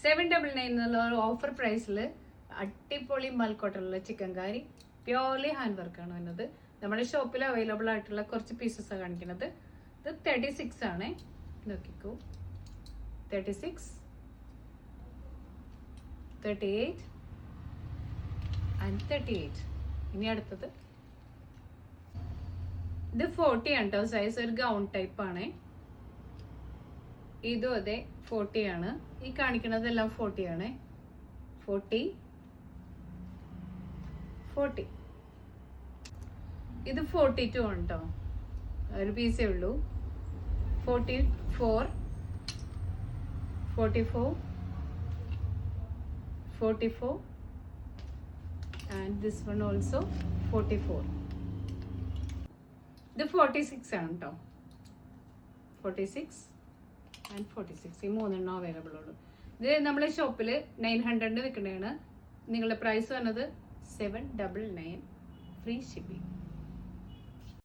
799 എന്നുള്ള ഒരു ഓഫർ പ്രൈസിൽ അടിപൊളി മൽക്കോട്ടുള്ള ചിക്കൻ കറി പ്യോർലി ഹാൻഡ് വർക്കാണ് വരുന്നത്. നമ്മുടെ ഷോപ്പിൽ അവൈലബിൾ ആയിട്ടുള്ള കുറച്ച് പീസസ് കാണിക്കുന്നത്. ഇത് 36 ആണ്. നോക്കിക്കോ, 36, 38 ആൻഡ് 38. ഇനി അടുത്തത് ഇത് 40 ആണ് കേട്ടോ. സൈസ് ഒരു ഗൗൺ ടൈപ്പ് ആണ്. ഇതും അതെ 40 ആണ്. ഈ കാണിക്കുന്നതെല്ലാം 40 ആണ്. 40, 40. ഇത് 42 ആണ് കേട്ടോ. ഒരു പീസേ ഉള്ളൂ. 44, 44, 44 and this one also 44. ഇത് 46 ആണ് കേട്ടോ. 46 ആൻഡ് 46. ഈ മൂന്നെണ്ണം അവൈലബിൾ ഉള്ളൂ. ഇത് നമ്മളെ ഷോപ്പിൽ 900 വിൽക്കുന്നതാണ്. നിങ്ങളുടെ പ്രൈസ് വന്നത് 799, ഫ്രീ ഷിപ്പിംഗ്.